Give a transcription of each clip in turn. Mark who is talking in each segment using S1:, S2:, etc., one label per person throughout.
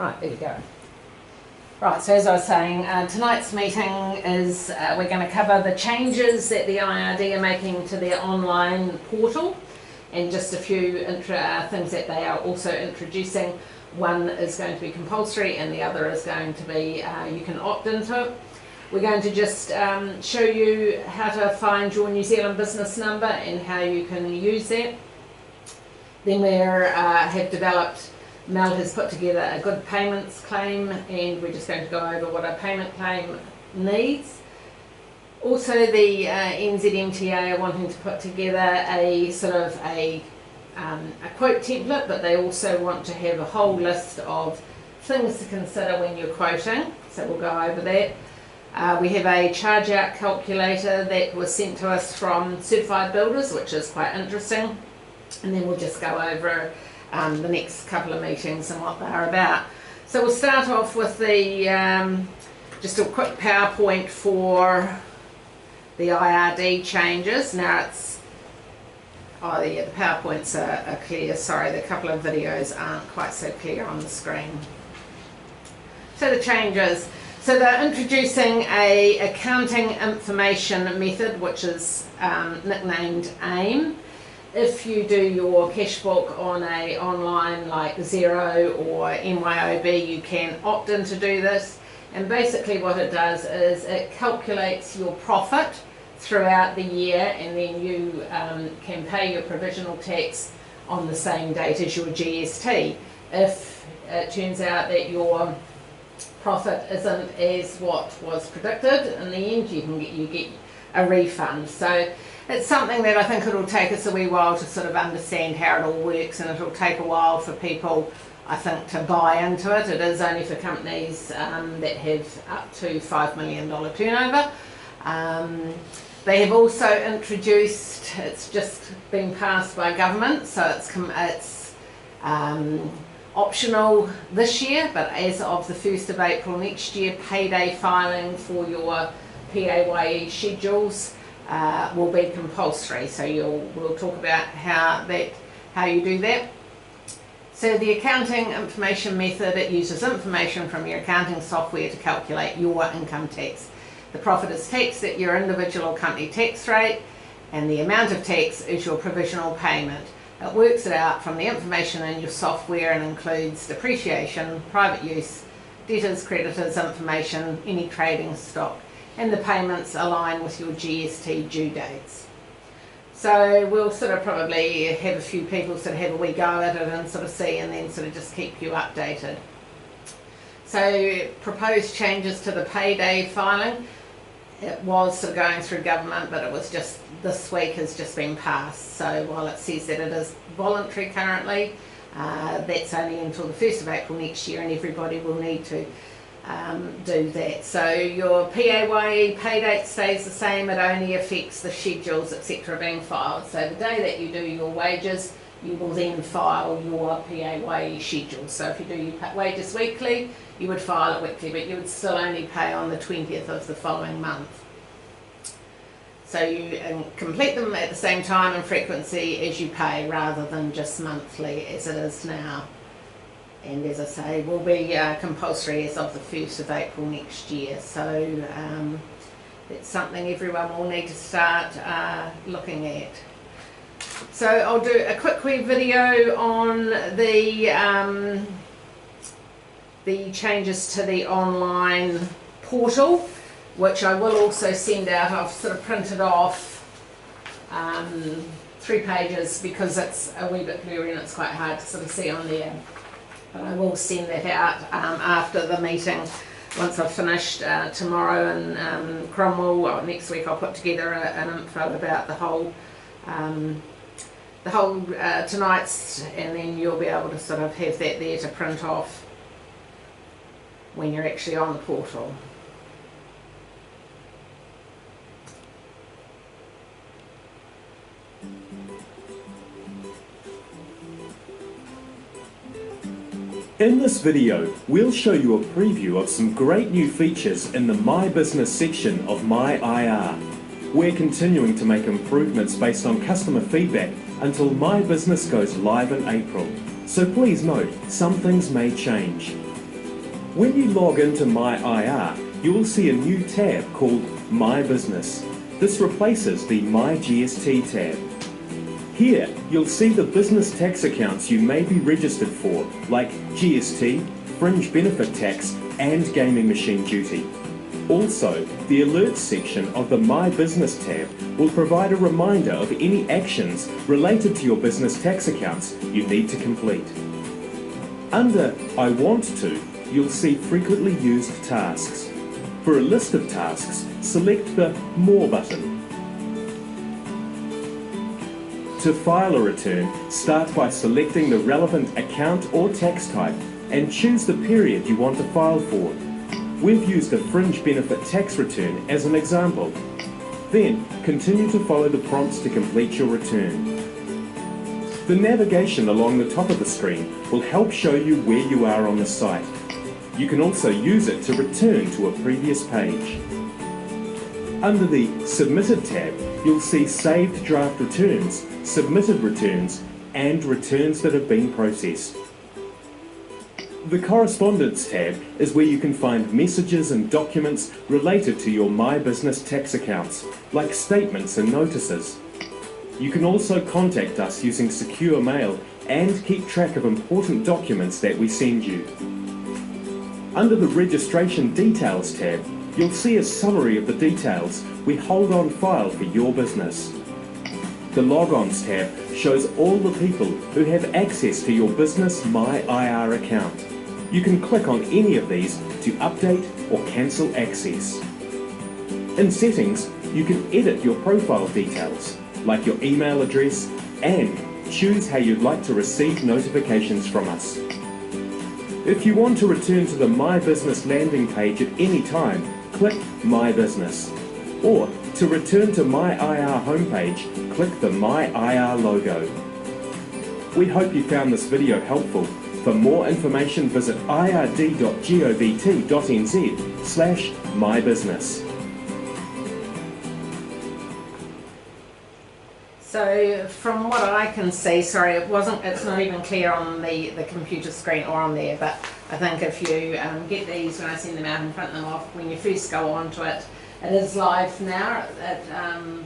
S1: Right, there you go. Right, so as I was saying, tonight's meeting is we're going to cover the changes that the IRD are making to their online portal and just a few things that they are also introducing. One is going to be compulsory and the other is going to be you can opt into it. We're going to just show you how to find your New Zealand business number and how you can use that. Then we have developed, Mel has put together a good payments claim and we're just going to go over what a payment claim needs. Also the NZMTA are wanting to put together a sort of a quote template, but they also want to have a whole list of things to consider when you're quoting, so we'll go over that. We have a charge out calculator that was sent to us from Certified Builders, which is quite interesting, and then we'll just go over the next couple of meetings and what they're about. So we'll start off with the just a quick PowerPoint for the IRD changes. Now it's, oh yeah, the PowerPoints are clear, sorry, the couple of videos aren't quite so clear on the screen. So the changes, so they're introducing a accounting information method which is nicknamed AIM. If you do your cash book on a online like Xero or MYOB, you can opt in to do this, and basically what it does is it calculates your profit throughout the year, and then you can pay your provisional tax on the same date as your GST. If it turns out that your profit isn't as what was predicted, in the end you get a refund. So it's something that I think it'll take us a wee while to sort of understand how it all works, and it'll take a while for people, I think, to buy into it. It is only for companies that have up to $5 million turnover. They have also introduced, it's just been passed by government, so it's optional this year, but as of the 1st of April next year, payday filing for your PAYE schedules will be compulsory. So we'll talk about how you do that. So the accounting information method, it uses information from your accounting software to calculate your income tax. The profit is taxed at your individual or company tax rate, and the amount of tax is your provisional payment. It works it out from the information in your software and includes depreciation, private use, debtors, creditors information, any trading stock, and the payments align with your GST due dates. So we'll sort of probably have a few people sort of have a wee go at it and sort of see, and then sort of just keep you updated. So proposed changes to the payday filing. It was sort of going through government, but it was just this week has just been passed. So while it says that it is voluntary currently, that's only until the 1st of April next year, and everybody will need to do that. So your PAYE pay date stays the same, it only affects the schedules etc. being filed. So the day that you do your wages, you will then file your PAYE schedule. So if you do your wages weekly, you would file it weekly, but you would still only pay on the 20th of the following month. So you complete them at the same time and frequency as you pay, rather than just monthly as it is now. And as I say, will be compulsory as of the 1st of April next year. So it's something everyone will need to start looking at. So I'll do a quick wee video on the changes to the online portal, which I will also send out. I've sort of printed off 3 pages because it's a wee bit blurry and it's quite hard to sort of see on there. But I will send that out after the meeting once I've finished tomorrow in Cromwell. Well, next week I'll put together an info about the whole tonight's, and then you'll be able to sort of have that there to print off when you're actually on the portal.
S2: In this video, we'll show you a preview of some great new features in the My Business section of My IR. We're continuing to make improvements based on customer feedback until My Business goes live in April. So please note, some things may change. When you log into My IR, you will see a new tab called My Business. This replaces the My GST tab. Here, you'll see the business tax accounts you may be registered for, like GST, fringe benefit tax, and gaming machine duty. Also, the Alerts section of the My Business tab will provide a reminder of any actions related to your business tax accounts you need to complete. Under I Want To, you'll see frequently used tasks. For a list of tasks, select the More button. To file a return, start by selecting the relevant account or tax type and choose the period you want to file for. We've used a fringe benefit tax return as an example. Then, continue to follow the prompts to complete your return. The navigation along the top of the screen will help show you where you are on the site. You can also use it to return to a previous page. Under the Submitted tab, you'll see Saved Draft Returns, Submitted Returns, and Returns that have been processed. The Correspondence tab is where you can find messages and documents related to your My Business tax accounts, like statements and notices. You can also contact us using secure mail and keep track of important documents that we send you. Under the Registration Details tab, you'll see a summary of the details we hold on file for your business. The Logons tab shows all the people who have access to your business My IR account. You can click on any of these to update or cancel access. In Settings, you can edit your profile details, like your email address, and choose how you'd like to receive notifications from us. If you want to return to the My Business landing page at any time, click My Business. Or, to return to My IR homepage, click the My IR logo. We hope you found this video helpful. For more information, visit ird.gov.nz/mybusiness.
S1: So from what I can see, sorry, it's not even clear on the computer screen or on there, but I think if you get these when I send them out and print them off, when you first go onto it, it is live now at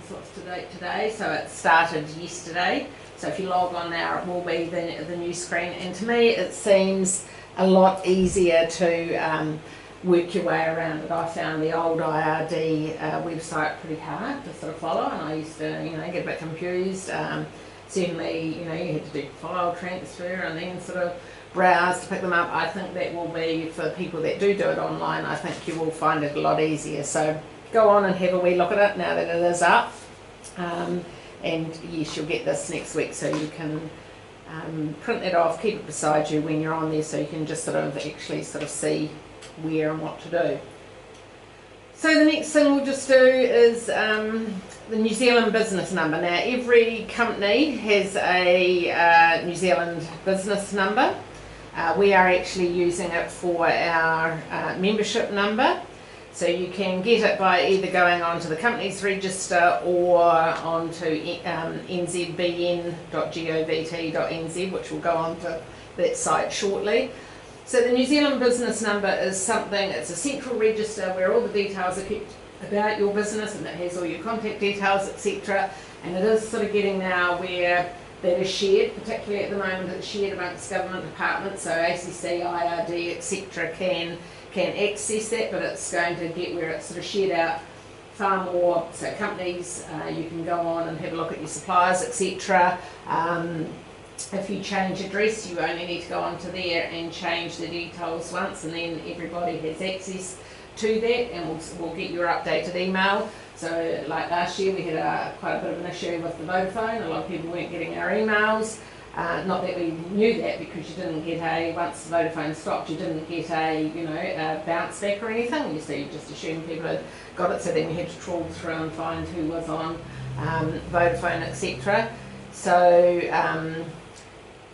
S1: what's the date today, so it started yesterday. So if you log on now, it will be the new screen, and to me it seems a lot easier to work your way around it. I found the old IRD website pretty hard to sort of follow, and I used to, get a bit confused. Certainly, you had to do file transfer and then sort of browse to pick them up. I think that will be, for people that do it online, I think you will find it a lot easier. So go on and have a wee look at it now that it is up. And yes, you'll get this next week, so you can print it off, keep it beside you when you're on there, so you can just actually see where and what to do. So the next thing we'll just do is the New Zealand business number. Now every company has a New Zealand business number. We are actually using it for our membership number. So you can get it by either going onto the company's register or onto nzbn.govt.nz, which will go onto that site shortly. So the New Zealand business number is something, it's a central register where all the details are kept about your business, and it has all your contact details, etc. And it is getting now where that is shared, particularly at the moment it's shared amongst government departments, so ACC, IRD, etc. can access that, but it's going to get where it's shared out far more. So companies, you can go on and have a look at your suppliers, etc. If you change address, you only need to go onto there and change the details once, and then everybody has access to that, and we'll get your updated email. So like last year we had quite a bit of an issue with the Vodafone. A lot of people weren't getting our emails. Not that we knew that, because you didn't get once the Vodafone stopped, you didn't get a bounce back or anything. So you just assumed people had got it, so then you had to trawl through and find who was on Vodafone, etc. So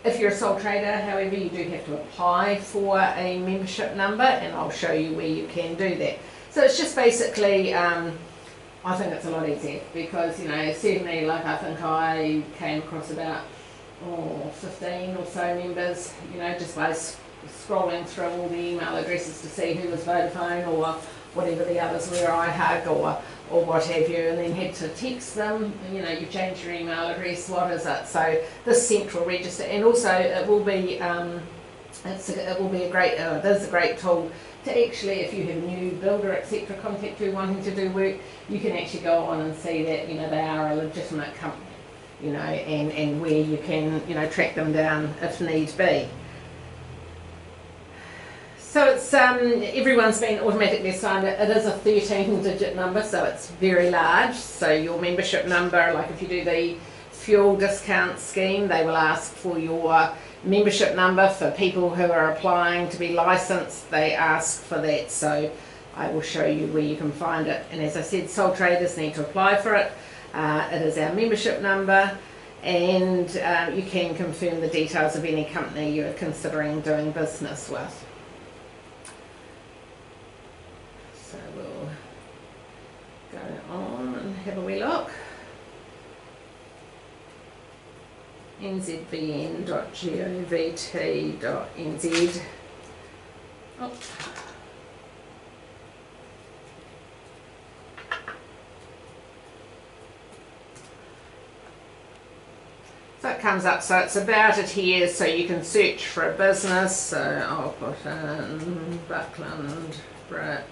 S1: if you're a sole trader, however, you do have to apply for a membership number, and I'll show you where you can do that. So it's just basically, I think it's a lot easier, because certainly, I think I came across about 15 or so members, just by scrolling through all the email addresses to see who was Vodafone or whatever the others were, iHug or what have you, and then had to text them, you know, you've changed your email address, what is it? So this central register, and also it will be it is a great tool to actually, if you have a new builder, etc., contact you wanting to do work, you can actually go on and see that, you know, they are a legitimate company, you know, and where you can, you know, track them down if need be. So it's everyone's been automatically assigned. It is a 13-digit number, so it's very large. So your membership number, like if you do the fuel discount scheme, they will ask for your membership number. For people who are applying to be licensed, they ask for that. So I will show you where you can find it. And as I said, sole traders need to apply for it. It is our membership number, and you can confirm the details of any company you're considering doing business with. So we'll go on and have a wee look. nzbn.govt.nz. Oh. So it comes up, so it's about it here, so you can search for a business. So I'll put in Buckland Brick.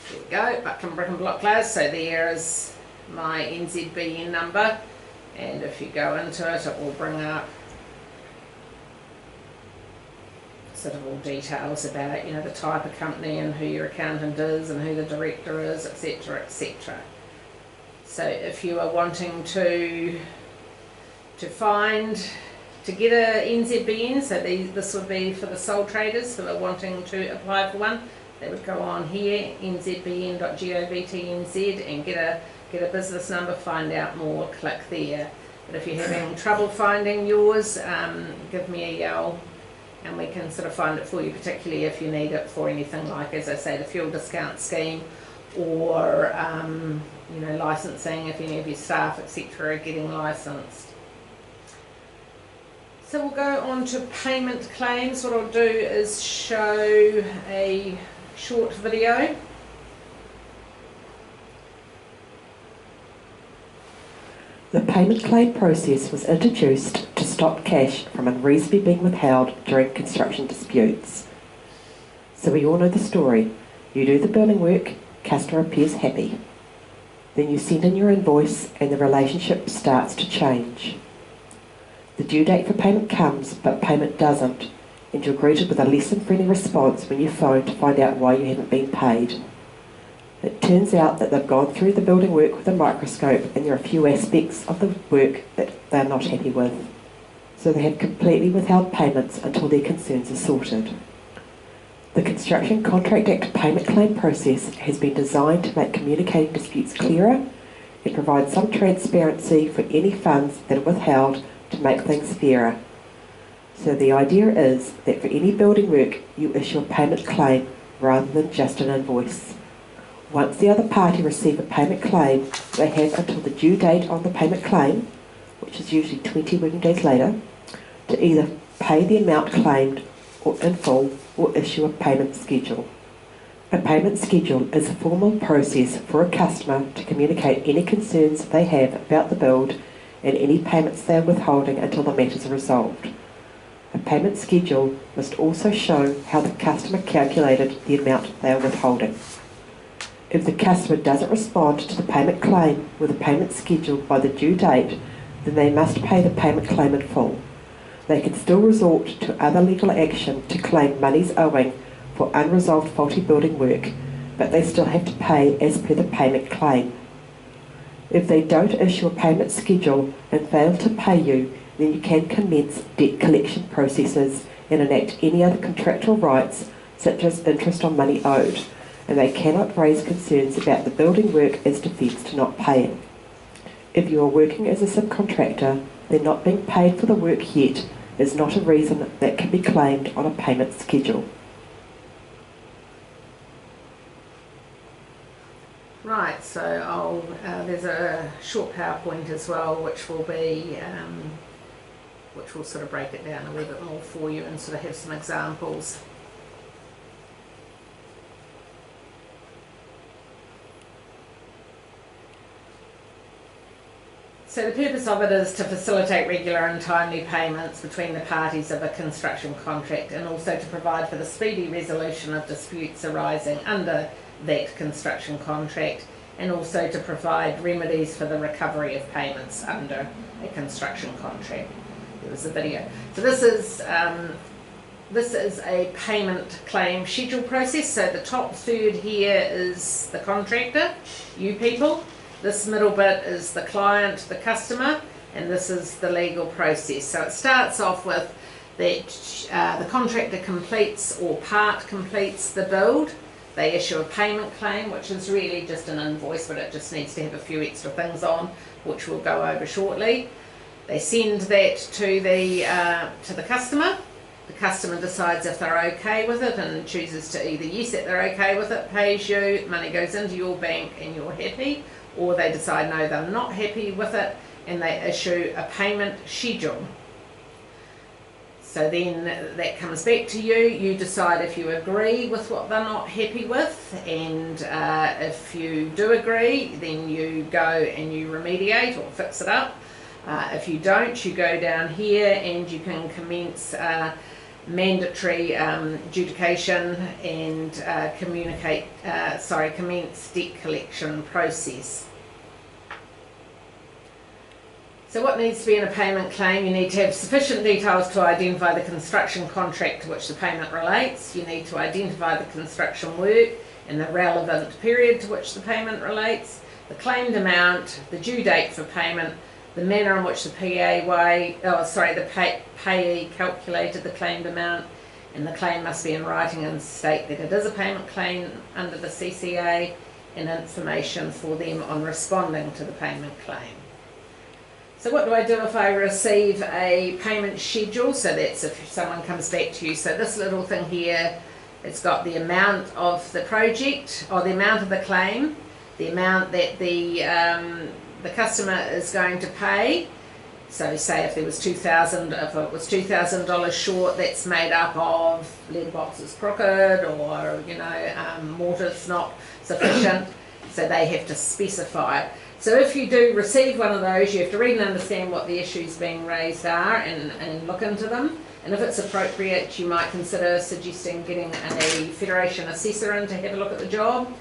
S1: There we go, Buckland Brick and Block Glass. So there is my NZBN number, and if you go into it, it will bring up sort of all details about, you know, the type of company and who your accountant is and who the director is, etc., etc. So if you are wanting to get a NZBN, so this would be for the sole traders who are wanting to apply for one. They would go on here, nzbn.govt.nz, and get a business number, find out more, click there. But if you're having trouble finding yours, give me a yell and we can sort of find it for you, particularly if you need it for anything like, as I say, the fuel discount scheme, or you know, licensing if any of your staff, etc., are getting licensed. So we'll go on to payment claims. What I'll do is show a short video.
S3: The payment claim process was introduced to stop cash from unreasonably being withheld during construction disputes. So we all know the story. You do the building work, customer appears happy. Then you send in your invoice and the relationship starts to change. The due date for payment comes, but payment doesn't, and you're greeted with a less than friendly response when you phone to find out why you haven't been paid. It turns out that they've gone through the building work with a microscope, and there are a few aspects of the work that they're not happy with. So they have completely withheld payments until their concerns are sorted. The Construction Contract Act payment claim process has been designed to make communicating disputes clearer and provide some transparency for any funds that are withheld to make things fairer. So the idea is that for any building work, you issue a payment claim rather than just an invoice. Once the other party receive a payment claim, they have until the due date on the payment claim, which is usually 20 working days later, to either pay the amount claimed or in full, or issue a payment schedule. A payment schedule is a formal process for a customer to communicate any concerns they have about the build and any payments they are withholding until the matters are resolved. A payment schedule must also show how the customer calculated the amount they are withholding. If the customer doesn't respond to the payment claim with a payment schedule by the due date, then they must pay the payment claim in full. They can still resort to other legal action to claim monies owing for unresolved faulty building work, but they still have to pay as per the payment claim. If they don't issue a payment schedule and fail to pay you, then you can commence debt collection processes and enact any other contractual rights, such as interest on money owed, and they cannot raise concerns about the building work as defence to not paying. If you are working as a subcontractor, then not being paid for the work yet is not a reason that can be claimed on a payment schedule.
S1: Right, so there's a short PowerPoint as well, which will be which will sort of break it down a little bit more for you and sort of have some examples. So the purpose of it is to facilitate regular and timely payments between the parties of a construction contract, and also to provide for the speedy resolution of disputes arising under that construction contract, and also to provide remedies for the recovery of payments under a construction contract. There was a video. So this is a payment claim schedule process. So the top third here is the contractor, you people. This middle bit is the client, the customer, and this is the legal process. So it starts off with that the contractor completes or part completes the build. They issue a payment claim, which is really just an invoice, but it just needs to have a few extra things on, which we'll go over shortly. They send that to the customer. The customer decides if they're okay with it and chooses to either yes that they're okay with it, pays you, money goes into your bank and you're happy, or they decide no, they're not happy with it and they issue a payment schedule. So then that comes back to you. You decide if you agree with what they're not happy with, and if you do agree, then you go and you remediate or fix it up. If you don't, you go down here and you can commence mandatory adjudication and commence debt collection process. So what needs to be in a payment claim? You need to have sufficient details to identify the construction contract to which the payment relates. You need to identify the construction work and the relevant period to which the payment relates, the claimed amount, the due date for payment, the manner in which the payee calculated the claimed amount, and the claim must be in writing and state that it is a payment claim under the CCA, and information for them on responding to the payment claim. So what do I do if I receive a payment schedule? So that's if someone comes back to you. So this little thing here, it's got the amount of the project, or the amount of the claim, the amount that the customer is going to pay. So say if there was $2,000, if it was $2,000 short, that's made up of lead boxes crooked, or mortar's not sufficient. So they have to specify. So if you do receive one of those, you have to read and understand what the issues being raised are and look into them. And if it's appropriate, you might consider suggesting getting a Federation assessor in to have a look at the job.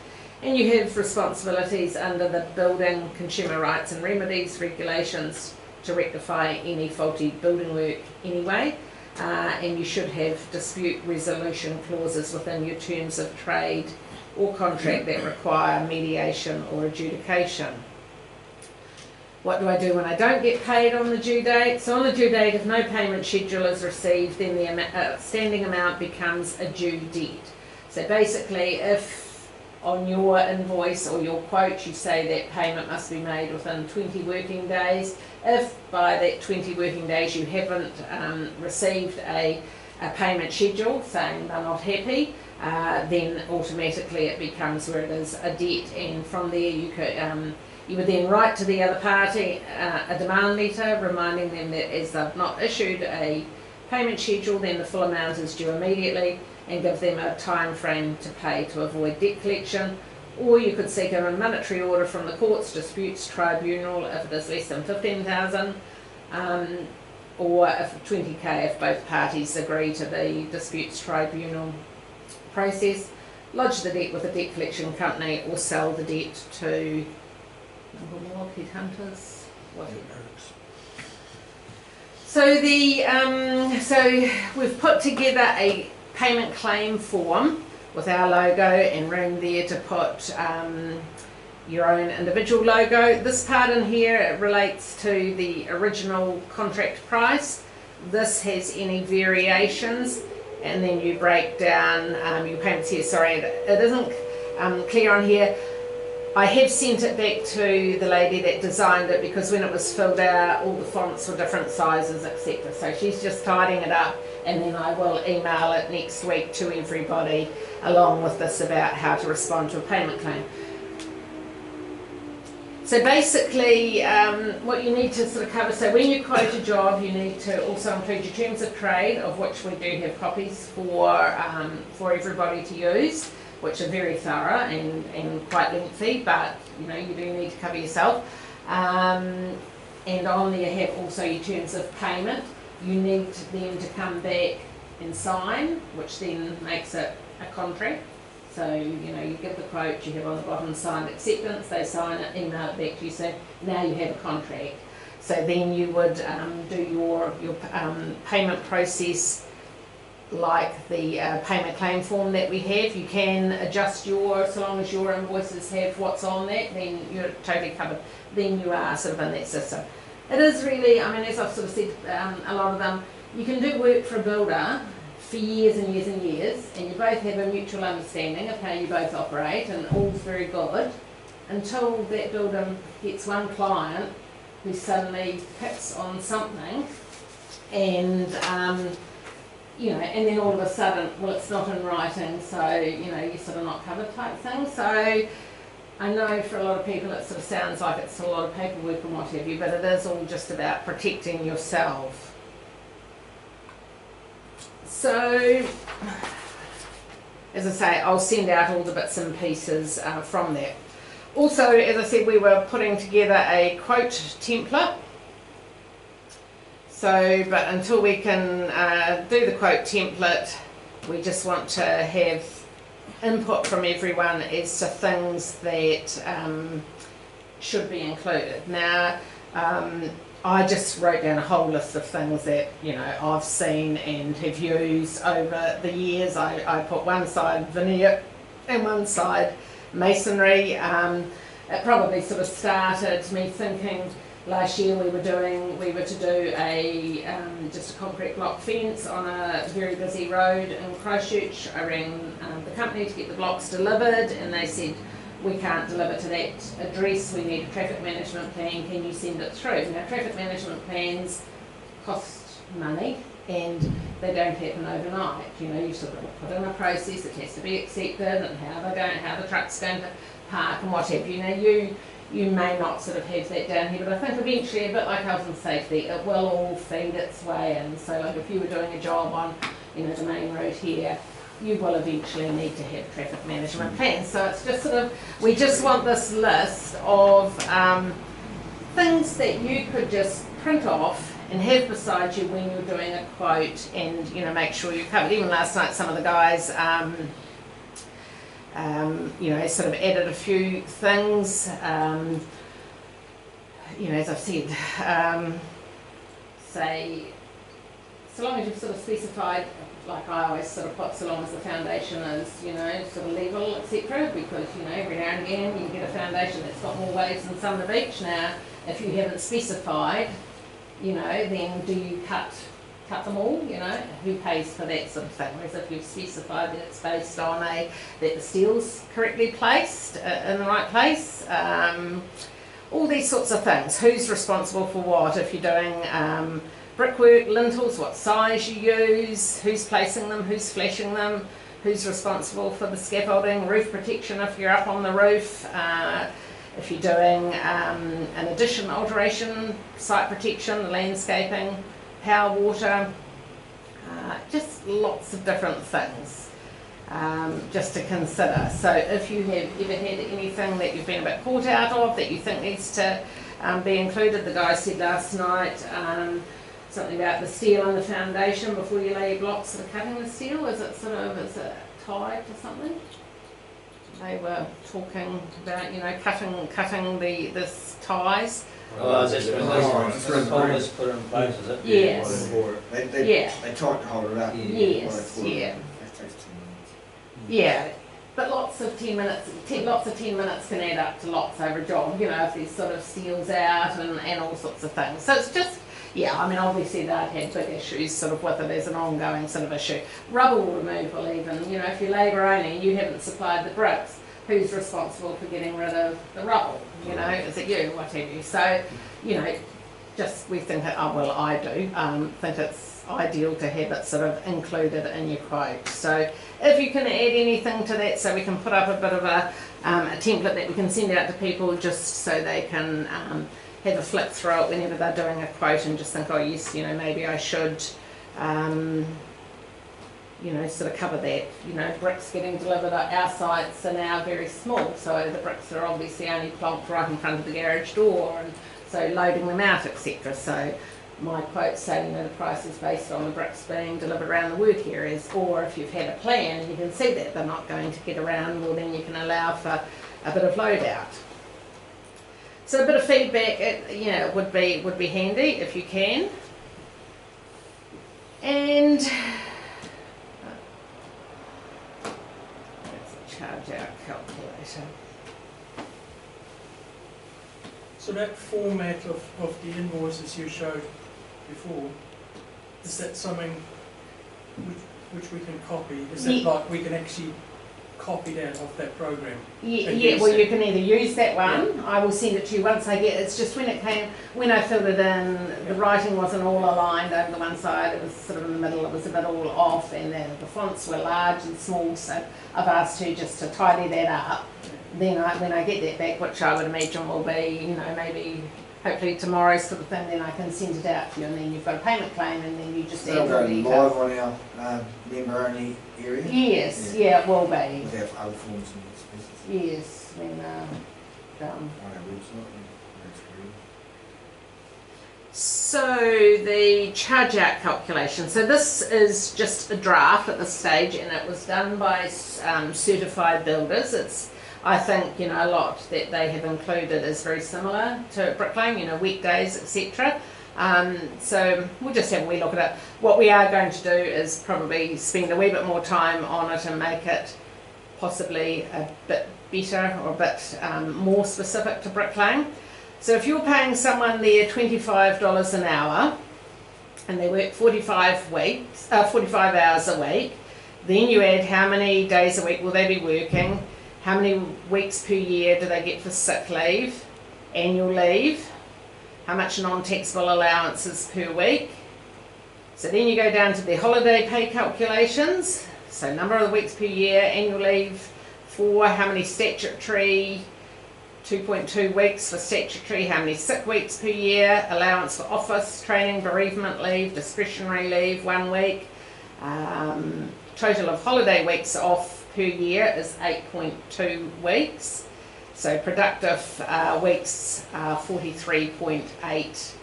S1: And you have responsibilities under the Building Consumer Rights and Remedies regulations to rectify any faulty building work anyway. And you should have dispute resolution clauses within your terms of trade or contract that require mediation or adjudication. What do I do when I don't get paid on the due date? So on the due date, if no payment schedule is received, then the outstanding amount becomes a due debt. So basically, if on your invoice or your quote you say that payment must be made within 20 working days, if by that 20 working days you haven't received a payment schedule saying they're not happy, then automatically it becomes where it is a debt, and from there you would then write to the other party a demand letter reminding them that as they've not issued a payment schedule, then the full amount is due immediately, and give them a time frame to pay to avoid debt collection. Or you could seek a monetary order from the courts disputes tribunal if it is less than 15,000, or if 20k if both parties agree to the disputes tribunal process. Lodge the debt with a debt collection company or sell the debt to headhunters, whatever. So so we've put together a payment claim form with our logo and room there to put your own individual logo. This part in here relates to the original contract price. This has any variations, and then you break down your payments here. Sorry, it isn't clear on here. I have sent it back to the lady that designed it, because when it was filled out all the fonts were different sizes, etc. So she's just tidying it up, and then I will email it next week to everybody along with this about how to respond to a payment claim. So basically, what you need to sort of cover, so when you quote a job, you need to also include your terms of trade, of which we do have copies for everybody to use, which are very thorough and quite lengthy, but you know, you do need to cover yourself. And on there you have also your terms of payment. You need them to come back and sign, which then makes it a contract. So, you know, you give the quote, you have on the bottom signed acceptance, they sign it, email it back to you, say, now you have a contract. So then you would do your payment process like the payment claim form that we have. You can adjust so long as your invoices have what's on that, then you're totally covered. Then you are sort of in that system. It is really, I mean, as I've sort of said, a lot of them, you can do work for a builder for years and years and years, and you both have a mutual understanding of how you both operate, and all's very good, until that builder gets one client who suddenly picks on something, and you know, and then all of a sudden, well, it's not in writing, so you know, you're sort of not covered type thing. So I know for a lot of people it sort of sounds like it's a lot of paperwork and what have you, but it is all just about protecting yourself. So, as I say, I'll send out all the bits and pieces from that. Also, as I said, we were putting together a quote template. So, but until we can do the quote template, we just want to have input from everyone as to things that should be included. Now, I just wrote down a whole list of things that, you know, I've seen and have used over the years. I put one side veneer and one side masonry. It probably sort of started me thinking last year we were to do a just a concrete block fence on a very busy road in Christchurch. I rang the company to get the blocks delivered, and they said, we can't deliver to that address, we need a traffic management plan, can you send it through? Now, traffic management plans cost money and they don't happen overnight. You know, you sort of put in a process, it has to be accepted, and how the truck's going to park and what have you. Now, you may not sort of have that down here, but I think eventually, a bit like health and safety, it will all feed its way in. So like if you were doing a job on, you know, the main road here, you will eventually need to have traffic management plans. So it's just sort of, we just want this list of things that you could just print off and have beside you when you're doing a quote, and you know, make sure you're covered. Even last night, some of the guys, you know, sort of added a few things. You know, as I've said, say, so long as you've sort of specified, like I always sort of put, so long as the foundation is, you know, sort of level, etc. Because, you know, every now and again you get a foundation that's got more waves than some of each. Now, if you haven't specified, you know, then do you cut them all? You know, who pays for that sort of thing? Whereas if you've specified that it's based on that the steel's correctly placed in the right place, all these sorts of things. Who's responsible for what? If you're doing brickwork, lintels, what size you use, who's placing them, who's flashing them, who's responsible for the scaffolding, roof protection if you're up on the roof, if you're doing an addition, alteration, site protection, landscaping, power, water, just lots of different things just to consider. So if you have ever had anything that you've been a bit caught out of that you think needs to be included, the guy said last night, something about the steel on the foundation before you lay your blocks, sort of cutting the steel. Is it tied to something? They were talking about, you know, cutting the ties.
S4: Oh, that's when the pole is put in place, is it?
S1: Yes.
S5: They tried to hold it up.
S1: Yes, yeah. Yeah. But lots of 10 minutes can add up to lots over a job, you know, if there's sort of steels out and all sorts of things. So it's just, yeah, I mean, obviously they've had big issues sort of with it as an ongoing sort of issue. Rubble removal even, you know, if you're labour only and you haven't supplied the bricks, who's responsible for getting rid of the rubble? You know, is it you, what have you? So, you know, just we think, I do, think it's ideal to have it sort of included in your quote. So if you can add anything to that, so we can put up a bit of a template that we can send out to people just so they can have a flick through it whenever they're doing a quote and just think, oh yes, you know, maybe I should, you know, sort of cover that. You know, bricks getting delivered at our sites are now very small, so the bricks are obviously only plonked right in front of the garage door, and so loading them out, etc. So my quotes say, you know, the price is based on the bricks being delivered around the work areas, or if you've had a plan and you can see that they're not going to get around, well then you can allow for a bit of load out. So a bit of feedback, you know, would be handy if you can. And charge out calculator.
S6: So that format of the invoices you showed before, is that something which we can copy? Is that like we can actually copy that off that program?
S1: Yeah, well you can either use that one, I will send it to you once I get it. It's just when I filled it in, the writing wasn't all aligned over the one side, it was sort of in the middle, it was a bit all off, and the fonts were large and small, so I've asked you just to tidy that up. Then when I get that back, which I would imagine will be, you know, maybe hopefully tomorrow sort of thing, then I can send it out to you, and then you've got a payment claim, and then you just add
S5: They'll
S1: the
S5: go
S1: details.
S5: live on our member-only area?
S1: Yes, yeah, it will be.
S5: With our other forms and expenses.
S1: Yes, when done.
S5: On our website, that's free.
S1: So the charge out calculation. So this is just a draft at this stage, and it was done by certified builders. It's, I think, you know, a lot that they have included is very similar to Brick Lane, you know, weekdays, etc. So we'll just have a wee look at it. What we are going to do is probably spend a wee bit more time on it and make it possibly a bit better or a bit more specific to Brick Lane. So if you're paying someone there $25 an hour and they work 45 hours a week, then you add how many days a week will they be working, how many weeks per year do they get for sick leave, annual leave, how much non-taxable allowances per week. So then you go down to the holiday pay calculations, so number of the weeks per year, annual leave for, how many statutory, 2.2 weeks for statutory, how many sick weeks per year, allowance for office, training, bereavement leave, discretionary leave, 1 week. Total of holiday weeks off per year is 8.2 weeks. So productive weeks are 43.8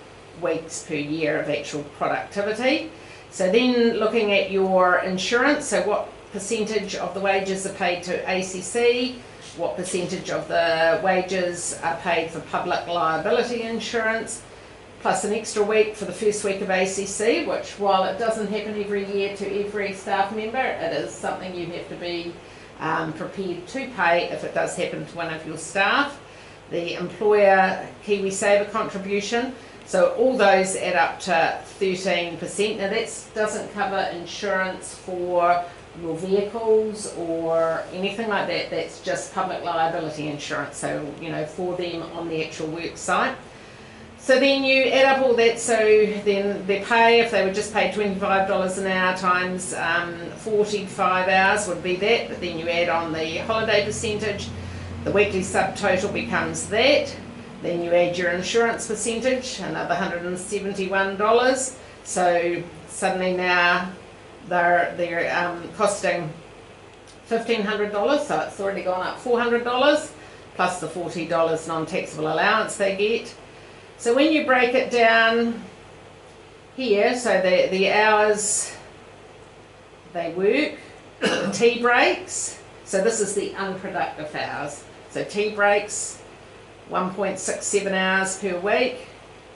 S1: weeks per year of actual productivity. So then looking at your insurance, so what percentage of the wages are paid to ACC, what percentage of the wages are paid for public liability insurance, plus an extra week for the first week of ACC, which while it doesn't happen every year to every staff member, it is something you have to be prepared to pay if it does happen to one of your staff. The employer KiwiSaver contribution, so all those add up to 13%. Now that doesn't cover insurance for your vehicles or anything like that, that's just public liability insurance, so you know, for them on the actual work site. So then you add up all that, so then their pay, if they were just paid $25 an hour times 45 hours would be that, but then you add on the holiday percentage, the weekly subtotal becomes that, then you add your insurance percentage, another $171, so suddenly now they're costing $1,500, so it's already gone up $400, plus the $40 non-taxable allowance they get. So when you break it down here, so the hours they work, the tea breaks, so this is the unproductive hours. So tea breaks, 1.67 hours per week.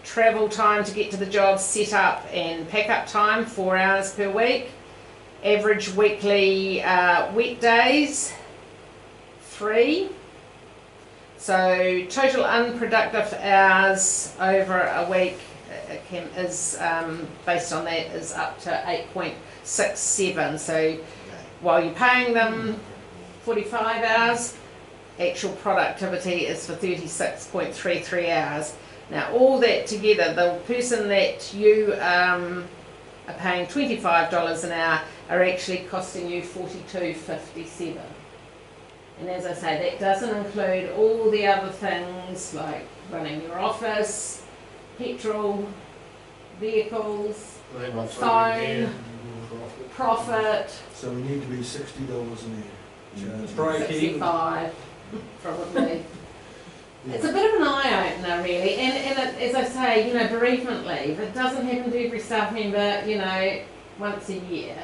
S1: Travel time to get to the job, set up and pack up time, 4 hours per week. Average weekly wet days, 3. So total unproductive hours over a week is based on that is up to 8.67. So while you're paying them 45 hours, actual productivity is for 36.33 hours. Now all that together, the person that you are paying $25 an hour are actually costing you $42.57. And as I say, that doesn't include all the other things like running your office, petrol, vehicles, phone, profit,
S5: So we need to be $60 an year. charge.
S6: Break even.
S1: 65 probably. It's a bit of an eye-opener really, and as I say, you know, bereavement leave, it doesn't happen to every staff member, you know, once a year.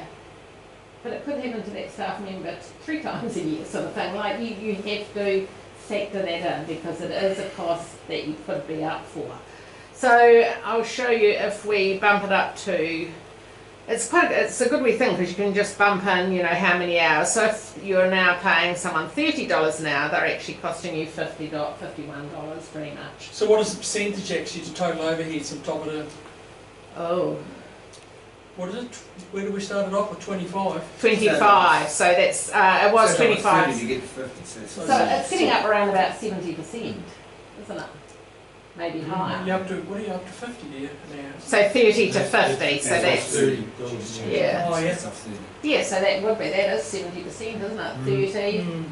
S1: But it could happen to that staff member 3 times a year sort of thing. Like you have to factor that in because it is a cost that you could be up for. So I'll show you if we bump it up to, it's a good wee thing because you can just bump in, you know, how many hours. So if you're now paying someone $30 an hour, they're actually costing you $51 pretty much.
S6: So what is the percentage actually to total overheads on top of the,
S1: Oh,
S6: what is it? Where do we start it off with, 25?
S1: 25. So that's it was 25.
S5: You get 50 cents.
S1: So it's getting up around about 70%, isn't it? Maybe higher.
S6: You up to, what are you up to 50 there now?
S1: So 30 to 50. So that's
S5: $30.
S1: Yeah.
S6: Oh, yeah.
S5: That's up 30.
S1: yeah. So that would be that is 70%, isn't it? 30.
S6: Mm.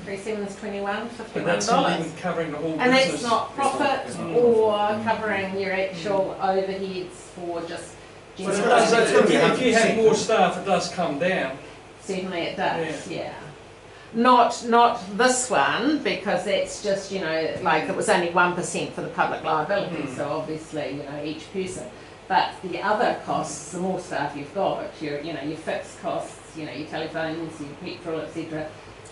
S1: 37 is 21.
S6: But that's not
S1: $51.
S6: even covering the whole
S1: And
S6: business.
S1: that's not profit
S5: It's not
S1: or
S5: profit.
S1: covering your actual overheads for just
S6: But it
S1: general
S6: does,
S5: it's gonna be
S6: if you have
S5: 100%.
S6: more staff, it does come down.
S1: Certainly it does, yeah. Not this one, because that's just, you know, like it was only 1% for the public liability,
S6: Mm.
S1: so obviously, you know, each person. But the other costs, the more staff you've got, your, you know, your fixed costs, you know, your telephones, your petrol, etc.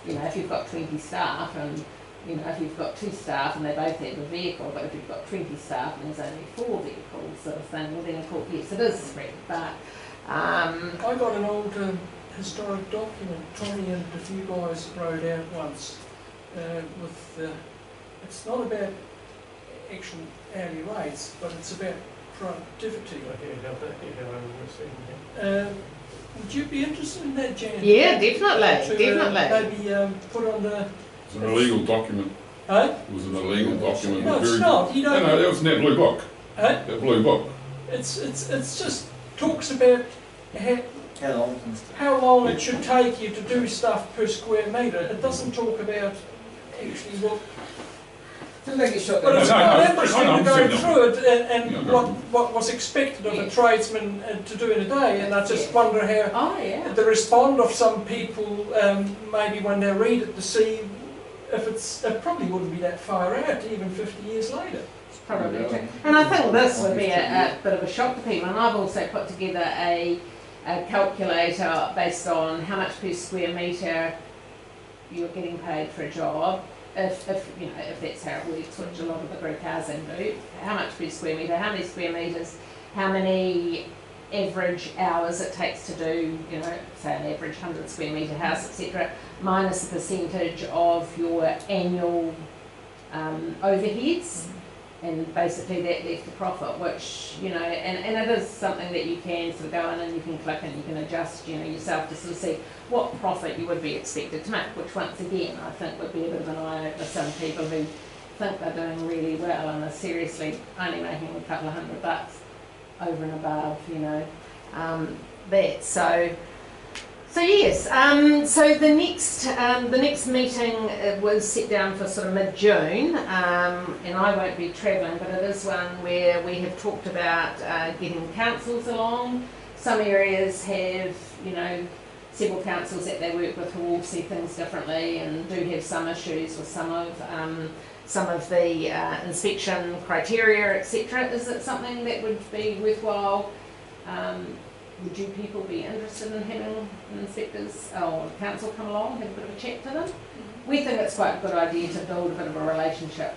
S1: You know, if you've got 20 staff and, you know, if you've got 2 staff and they both have a vehicle, but if you've got 20 staff and there's only 4 vehicles sort of thing, well then of course, yes, it is spread, but
S6: I got an old historic document Tommy and a few guys wrote out once with, it's not about actual hourly rates, but it's about productivity. Would you be interested in that, Jan?
S1: yeah, definitely,
S6: To,
S1: definitely.
S6: maybe put on the,
S7: It's an illegal document.
S6: huh?
S7: It was an illegal document.
S6: No, it's
S7: Very-
S6: not, you
S7: No,
S6: don't,
S7: no, that was in that blue book.
S6: huh?
S7: That blue book.
S6: It's just talks about
S5: How long can stuff?
S6: how long it should take you to do stuff per square metre. It doesn't talk about actually what.
S5: Just make it short.
S6: But it's
S7: No, no,
S6: quite
S7: I
S6: interesting
S7: know,
S6: to
S7: I'm
S6: go
S7: saying that.
S6: through it and
S7: Yeah,
S6: what was expected of a tradesman to do in a day. And I just wonder how
S1: Oh yeah.
S6: the respond of some people, maybe when they read it, to see if it probably wouldn't be that far out, even 50 years later.
S1: Probably true. And I think this would be a bit of a shock to people. And I've also put together a calculator based on how much per square metre you're getting paid for a job. If you know, if that's how it works, which a lot of the group housing do. How much per square metre, how many square metres, how many average hours it takes to do, you know, say an average 100 square metre house, etc., minus the percentage of your annual overheads. And basically that left the profit, which, you know, and it is something that you can sort of go in and you can click and you can adjust, you know, yourself to sort of see what profit you would be expected to make, which once again I think would be a bit of an eye-opener for some people who think they're doing really well and are seriously only making a couple of $100 over and above, you know, that. So yes, so the next meeting was set down for sort of mid-June, and I won't be travelling, but it is one where we have talked about getting councils along. Some areas have, you know, several councils that they work with who all see things differently and do have some issues with some of the inspection criteria, etc. Is it something that would be worthwhile? Would you people be interested in having inspectors or council come along, have a bit of a chat to them? We think it's quite a good idea to build a bit of a relationship